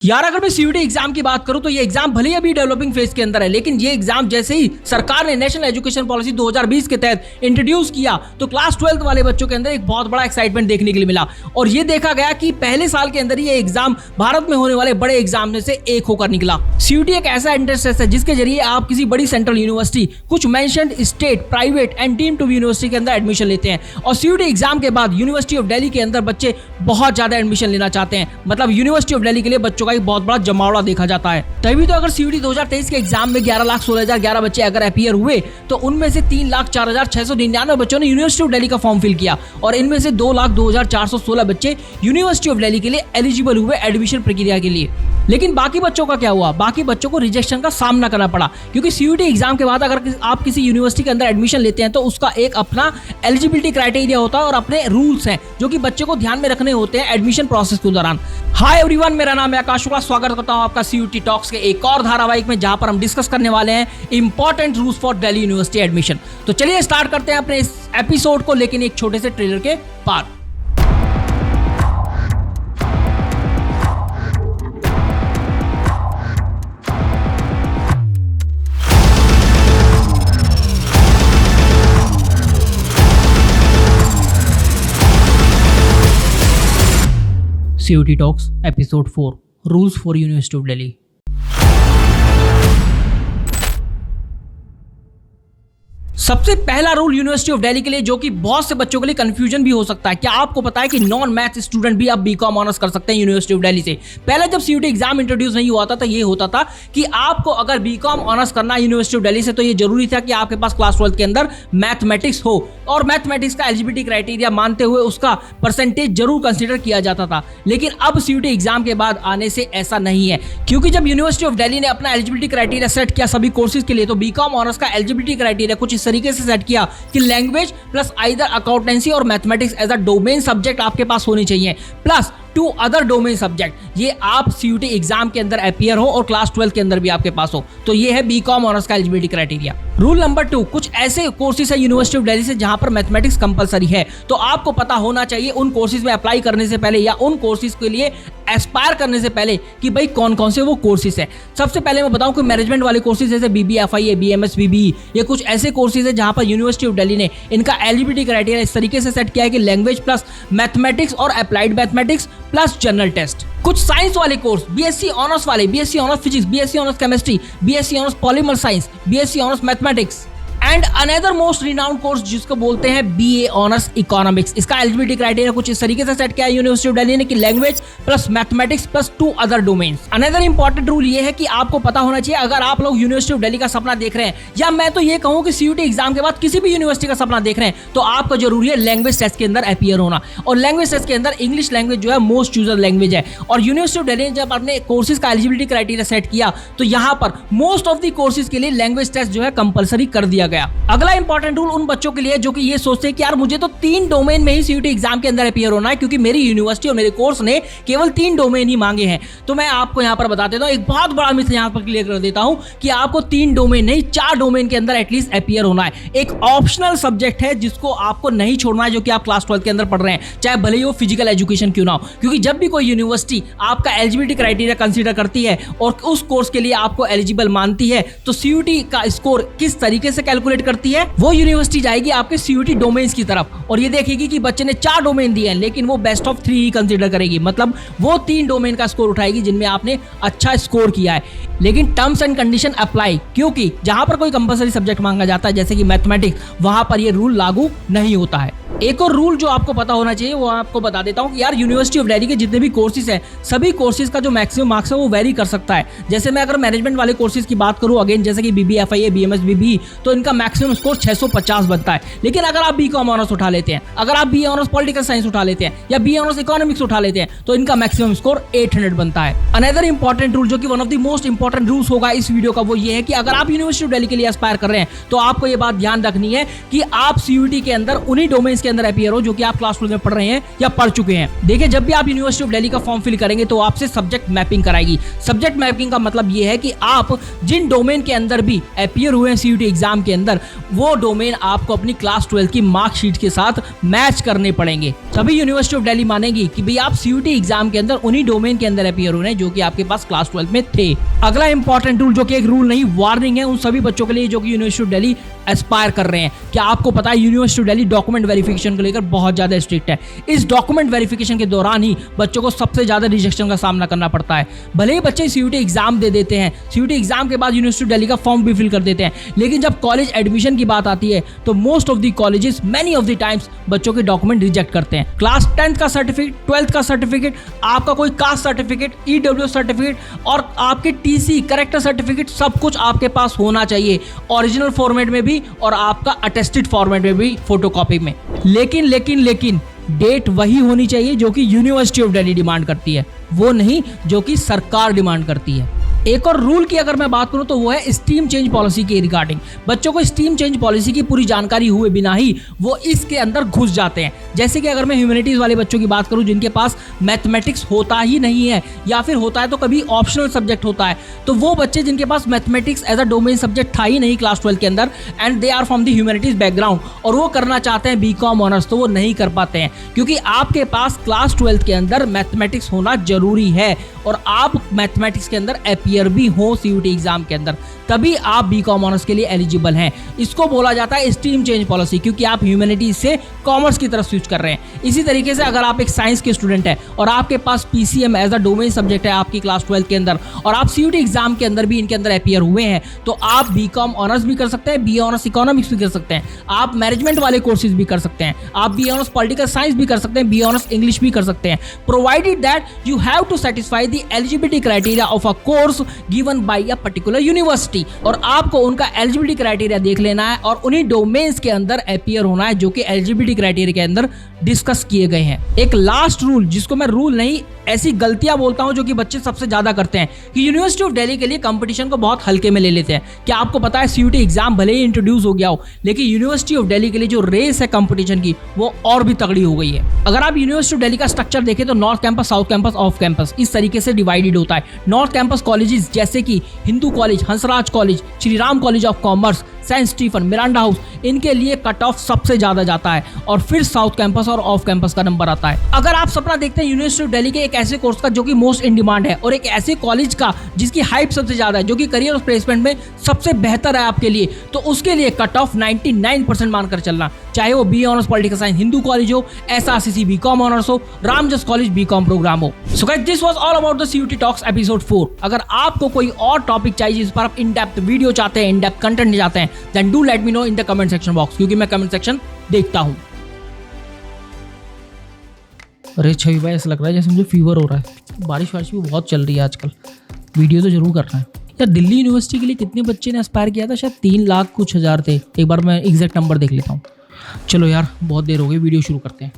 यार अगर मैं सीयूटी एग्जाम की बात करूं तो ये एग्जाम भले ही अभी डेवलपिंग फेज के अंदर है, लेकिन ये एग्जाम जैसे ही सरकार ने नेशनल एजुकेशन पॉलिसी 2020 के तहत इंट्रोड्यूस किया तो क्लास 12 वाले बच्चों के अंदर एक बहुत बड़ा एक्साइटमेंट देखने के लिए मिला। और ये देखा गया कि पहले साल के अंदर ही ये एग्जाम भारत में होने वाले बड़े एग्जाम में से एक होकर निकला। सीयूटी एक ऐसा एंट्रेंस टेस्ट है जिसके जरिए आप किसी बड़ी सेंट्रल यूनिवर्सिटी, कुछ mentioned state, private and deemed to be university के अंदर एडमिशन लेते हैं। और सीयूटी एग्जाम के बाद यूनिवर्सिटी ऑफ दिल्ली के अंदर बच्चे बहुत ज्यादा एडमिशन लेना चाहते हैं। मतलब यूनिवर्सिटी ऑफ दिल्ली के लिए बच्चों का एक बहुत बड़ा जमावड़ा देखा जाता है। तभी तो अगर सीयूटी 2023 के एग्जाम में 11,16,011 बच्चे अगर अपीयर हुए तो उनमें से 3,04,699 बच्चों ने यूनिवर्सिटी ऑफ दिल्ली का फॉर्म फिल किया और इनमें से 2,02,416 बच्चे यूनिवर्सिटी ऑफ दिल्ली के लिए एलिजिबल हुए एडमिशन प्रक्रिया के लिए। लेकिन बाकी बच्चों का क्या हुआ? बाकी बच्चों को रिजेक्शन का सामना करना पड़ा, क्योंकि सीयूटी एग्जाम के बाद अगर आप किसी यूनिवर्सिटी के अंदर एडमिशन लेते हैं तो उसका एक अपना एलिजिबिलिटी क्राइटेरिया होता है और अपने रूल्स हैं जो कि बच्चे को ध्यान में रखने होते हैं एडमिशन प्रोसेस के दौरान। हाय एवरीवन, मेरा नाम है आकाश शुक्ला। स्वागत करता हूं आपका सीयूटी टॉक्स के एक और धारावाहिक में, जहां पर हम डिस्कस करने वाले हैं important rules for Delhi university admission. तो चलिए स्टार्ट करते हैं अपने इस एपिसोड को, लेकिन एक छोटे से ट्रेलर के बाद। CUT Talks Episode 4 Rules for University of Delhi। सबसे पहला रूल यूनिवर्सिटी ऑफ दिल्ली के लिए, जो कि बहुत से बच्चों के लिए कंफ्यूजन भी हो सकता है। क्या आपको पता है कि नॉन मैथ स्टूडेंट भी आप बीकॉम ऑनर्स कर सकते हैं यूनिवर्सिटी ऑफ दिल्ली से? पहले जब सीयूटी एग्जाम इंट्रोड्यूस नहीं हुआ था तो ये होता था कि आपको अगर बीकॉम ऑनर्स करना है यूनिवर्सिटी ऑफ दिल्ली से तो ये जरूरी था कि आपके पास क्लास 12 के अंदर मैथमेटिक्स हो, और मैथमेटिक्स का एलिजिबिलिटी क्राइटेरिया मानते हुए उसका परसेंटेज जरूर कंसिडर किया जाता था। लेकिन अब सीयूटी एग्जाम के बाद आने से ऐसा नहीं है, क्योंकि जब यूनिवर्सिटी ऑफ दिल्ली ने अपना एलिजिबिलिटी क्राइटेरिया सेट किया सभी कोर्सेज के लिए, तो बीकॉम ऑनर्स का एलिजिबिलिटी क्राइटेरिया कुछ इस तरीके से सेट किया कि लैंग्वेज प्लस आइदर अकाउंटेंसी और mathematics as a domain subject आपके पास होनी चाहिए, प्लस 2 अदर डोमेन सब्जेक्ट। ये आप सीयूटी एग्जाम के अंदर अपीयर हो और क्लास 12 के अंदर भी आपके पास हो। तो ये है बीकॉम ऑनर्स का एलिजिबिलिटी क्राइटेरिया। रूल नंबर 2, कुछ ऐसे कोर्सेज है यूनिवर्सिटी ऑफ दिल्ली से जहां पर मैथमेटिक्स कंपलसरी है, तो आपको पता होना चाहिए उन कोर्सेज में अप्लाई करने से पहले या उन कोर्सेज के लिए एस्पायर करने से पहले कि भाई कौन कौन से वो कोर्सेज है। सबसे पहले मैं बताऊं कि मैनेजमेंट वाले कोर्सेज जैसे BBFIA, BMS, BBE, ये कुछ ऐसे कोर्सेज है जहां पर यूनिवर्सिटी ऑफ दिल्ली ने इनका एलिजिबिलिटी क्राइटेरिया इस तरीके से सेट किया है कि लैंग्वेज प्लस मैथमेटिक्स और applied mathematics plus general test. कुछ साइंस वाले कोर्स, बीएससी ऑनर्स वाले, BSc honours physics, BSc honours chemistry, BSc honours polymer science, BSc honours mathematics and another most renowned course जिसको बोलते हैं BA ऑनर्स इकोनॉमिक्स। इसका eligibility criteria कुछ इस तरीके से सेट किया है यूनिवर्सिटी ऑफ दिल्ली ने कि language plus mathematics plus 2 other domains. Another important rule ये है कि आपको पता होना चाहिए, अगर आप लोग यूनिवर्सिटी ऑफ दिल्ली का सपना देख रहे हैं, या मैं तो ये कहूं कि सीयूटी एग्जाम के बाद किसी भी यूनिवर्सिटी का सपना देख रहे हैं, तो आपको जरूरी है लैंग्वेज टेस्ट के अंदर अपीयर होना। और लैंग्वेज टेस्ट के अंदर इंग्लिश लैंग्वेज जो है मोस्ट चूजर लैंग्वेज है। और यूनिवर्सिटी ऑफ दिल्ली ने जब अपने कोर्सेज का एलिजिबिलिटी क्राइटेरिया सेट किया तो यहाँ पर मोस्ट ऑफ द कोर्सेज के लिए लैंग्वेज टेस्ट जो है कंपलसरी कर दिया गया। अगला इंपॉर्टेंट रूल उन बच्चों के लिए जो कि ये सोचते हैं कि यार मुझे तो 3 डोमेन में ही सीयूटी एग्जाम के अंदर अपीयर होना है, क्योंकि मेरी यूनिवर्सिटी और मेरे कोर्स ने केवल 3 डोमेन ही मांगे हैं। तो मैं आपको यहां पर बता देता हूं, एक बहुत बड़ा मिथ यहां पर क्लियर कर देता हूं कि आपको 3 डोमेन नहीं 4 डोमेन के अंदर एटलीस्ट अपीयर होना है। एक ऑप्शनल सब्जेक्ट है जिसको आपको नहीं छोड़ना है, जो कि आप क्लास 12 के अंदर पढ़ रहे हैं, चाहे भले ही वो फिजिकल एजुकेशन क्यों ना हो। क्योंकि जब भी कोई यूनिवर्सिटी आपका एलिजिबिलिटी क्राइटेरिया कंसीडर करती है और उस कोर्स के लिए आपको एलिजिबल मानती है, तो सीयूटी का स्कोर किस तरीके से कैलकुलेट करती है, वो यूनिवर्सिटी जाएगी आपके सीयूटी डोमेन्स की तरफ और ये देखेगी कि बच्चे ने 4 डोमेन दिए हैं, लेकिन वो बेस्ट ऑफ 3 ही कंसीडर करेगी। मतलब वो 3 डोमेन का स्कोर उठाएगी जिनमें आपने अच्छा स्कोर किया है। लेकिन टर्म्स एंड कंडीशन अप्लाई, क्योंकि जहां पर कोई कंपलसरी सब्जेक्ट मांगा जाता है जैसे कि मैथमेटिक्स, वहां पर ये रूल लागू नहीं होता है। एक और रूल जो आपको पता होना चाहिए वो आपको बता देता हूं कि यार यूनिवर्सिटी ऑफ दिल्ली के जितने भी कोर्सेज हैं, सभी कोर्सेज का जो मैक्सिमम मार्क्स है वो वेरी कर सकता है। जैसे मैं अगर मैनेजमेंट वाले कोर्सेज की बात करूं अगेन, जैसे कि BBFIA, BMS, BBE, तो इनका मैक्सिमम स्कोर 650 बनता है। लेकिन अगर आप बीकॉम ऑनर्स उठा लेते हैं, अगर आप BA ऑनर्स पॉलिटिकल साइंस उठा लेते हैं या BA ऑनर्स इकोनॉमिक्स उठा लेते हैं, तो इनका मैक्सिमम स्कोर 800 बनता है। अनदर इंपॉर्टेंट रूल जो कि one of the most important rules होगा इस वीडियो का, वो ये है कि अगर आप यूनिवर्सिटी ऑफ दिल्ली के लिए एस्पायर कर रहे हैं तो आपको ये बात ध्यान रखनी है कि आप सीयूटी के अंदर उन्हीं डोमेन्स के अंदर अपीयर हो जो कि आप क्लास 12 में पढ़ रहे हैं या पढ़ चुके हैं। देखिए, जब भी आप यूनिवर्सिटी ऑफ दिल्ली का फॉर्म फिल करेंगे तो आपसे सब्जेक्ट मैपिंग कराएगी। सब्जेक्ट मैपिंग का मतलब ये है कि आप जिन डोमेन के अंदर भी अपीयर हुए हैं सीयूटी एग्जाम के अंदर, अंदर वो डोमेन आपको अपनी क्लास 12 की मार्कशीट के साथ मैच करने पड़ेंगे। तभी यूनिवर्सिटी ऑफ दिल्ली मानेगी कि भाई आप सीयूटी एग्जाम के अंदर उन्हीं डोमेन के अंदर अपीयर हो रहे हैं जो कि आपके पास क्लास 12 में थे। अगला इंपॉर्टेंट रूल, जो कि एक रूल नहीं वार्निंग है उन सभी बच्चों के लिए जो कि यूनिवर्सिटी ऑफ दिल्ली एस्पायर कर रहे हैं। क्या आपको पता है university of Delhi document verification को लेकर बहुत ज्यादा स्ट्रिक्ट है। इस डॉक्यूमेंट वेरिफिकेशन के दौरान ही बच्चों को सबसे ज्यादा रिजेक्शन का सामना करना पड़ता है। भले ही बच्चे सीयूटी एग्जाम दे देते हैं, सीयूटी एग्जाम के बाद यूनिवर्सिटी ऑफ दिल्ली का फॉर्म भी फिल कर देते हैं, लेकिन जब कॉलेज एडमिशन की बात आती है तो most of the colleges many of the times बच्चों के डॉक्यूमेंट रिजेक्ट करते हैं। क्लास 10th का सर्टिफिकेट, 12th का सर्टिफिकेट, आपका कोई कास्ट सर्टिफिकेट, ईडब्ल्यूएस सर्टिफिकेट और आपके टीसी करेक्टर सर्टिफिकेट सब कुछ आपके पास होना चाहिए, ओरिजिनल फॉर्मेट में भी और आपका अटेस्टेड फॉर्मेट में भी, फोटोकॉपी में। लेकिन डेट वही होनी चाहिए जो कि यूनिवर्सिटी ऑफ दिल्ली डिमांड करती है, वो नहीं जो कि सरकार डिमांड करती है। एक और रूल की अगर मैं बात करूं तो वो है स्ट्रीम चेंज पॉलिसी के रिगार्डिंग। बच्चों को स्ट्रीम चेंज पॉलिसी की पूरी जानकारी हुए बिना ही वो इसके अंदर घुस जाते हैं। जैसे कि अगर मैं ह्यूमैनिटीज वाले बच्चों की बात करूं जिनके पास मैथमेटिक्स होता ही नहीं है या फिर होता है तो कभी ऑप्शनल सब्जेक्ट होता है, तो वो बच्चे जिनके पास mathematics as a domain subject था ही नहीं क्लास 12 के अंदर and they are from the humanities background और वो करना चाहते हैं बीकॉम ऑनर्स, तो वो नहीं कर पाते हैं क्योंकि आपके पास क्लास 12 के अंदर मैथमेटिक्स होना जरूरी है और आप मैथमेटिक्स के अंदर अपीयर भी हो सीयूटी एग्जाम के अंदर, तभी आप बीकॉम ऑनर्स के लिए एलिजिबल हैं। इसको बोला जाता है स्ट्रीम चेंज पॉलिसी क्योंकि आप ह्यूमैनिटीज से कॉमर्स की तरफ स्विच कर रहे हैं। इसी तरीके से अगर आप एक साइंस के स्टूडेंट हैं और आपके पास PCM as a domain subject है आपकी क्लास 12 के अंदर और आप सीयूटी एग्जाम के अंदर भी इनके अंदर अपीयर हुए हैं, तो आप बीकॉम ऑनर्स भी कर सकते हैं, बीए ऑनर्स इकोनॉमिक्स भी कर सकते हैं, आप मैनेजमेंट वाले कोर्सेज भी कर सकते हैं, आप बीए ऑनर्स पॉलिटिकल साइंस भी कर सकते हैं, बीए ऑनर्स इंग्लिश भी कर सकते हैं, provided that you have to satisfy the eligibility criteria of a course given by a particular university. और आपको उनका एलिजिबिलिटी क्राइटेरिया देख लेना है और उन्हीं डोमेन्स के अंदर अपीयर होना है जो कि एलिजिबिलिटी क्राइटेरिया के अंदर डिस्कस किए गए हैं। एक लास्ट रूल, जिसको मैं रूल नहीं ऐसी गलतियां बोलता हूं जो कि बच्चे सबसे ज्यादा करते हैं, कि यूनिवर्सिटी ऑफ दिल्ली के लिए कंपटीशन को बहुत हल्के में ले लेते हैं। क्या आपको पता है सीयूटी एग्जाम भले ही इंट्रोड्यूस हो गया हो लेकिन यूनिवर्सिटी ऑफ दिल्ली के लिए जो रेस है कंपटीशन की वो और भी तगड़ी हो गई है। अगर आप यूनिवर्सिटी ऑफ दिल्ली का स्ट्रक्चर देखें तो north campus, south campus, off campus इस तरीके से डिवाइडेड होता है। नॉर्थ कैंपस कॉलेजेस जैसे कि Hindu college, Hansraj college, Shri Ram college of commerce, saint Stephen, Miranda house, इनके लिए कट ऑफ सबसे ज्यादा जाता है और फिर साउथ कैंपस और ऑफ कैंपस का नंबर आता है। अगर आप सपना देखते हैं यूनिवर्सिटी ऑफ दिल्ली के एक ऐसे कोर्स का जो कि मोस्ट इन डिमांड है और एक ऐसे कॉलेज का जिसकी हाइप सबसे ज्यादा है, जो कि करियर और प्लेसमेंट में सबसे बेहतर है आपके लिए, तो उसके लिए कट ऑफ 99% मानकर चलना, चाहे वो BA honours political science Hindu college हो, एसआरसीसी बीकॉम ऑनर्स हो, रामजस कॉलेज बीकॉम प्रोग्राम हो। So guys, this was all about the CUT talks episode 4। अगर आपको कोई और टॉपिक चाहिए जिस पर आप इन डेप्थ वीडियो चाहते हैं, इन डेप्थ कंटेंट चाहते हैं, then do let me know in the comment section box, क्योंकि मैं कमेंट सेक्शन देखता हूं। अरे छवि भाई, ऐसा लग रहा है जैसे मुझे फीवर हो रहा है। बारिश वारिश भी बहुत चल रही है आजकल। वीडियो तो जरूर करना है यार। दिल्ली यूनिवर्सिटी के लिए कितने बच्चे ने एस्पायर किया था? शायद 3 लाख कुछ हज़ार थे। एक बार मैं एग्जैक्ट नंबर देख लेता हूँ। चलो यार, बहुत देर हो गई, वीडियो शुरू करते हैं।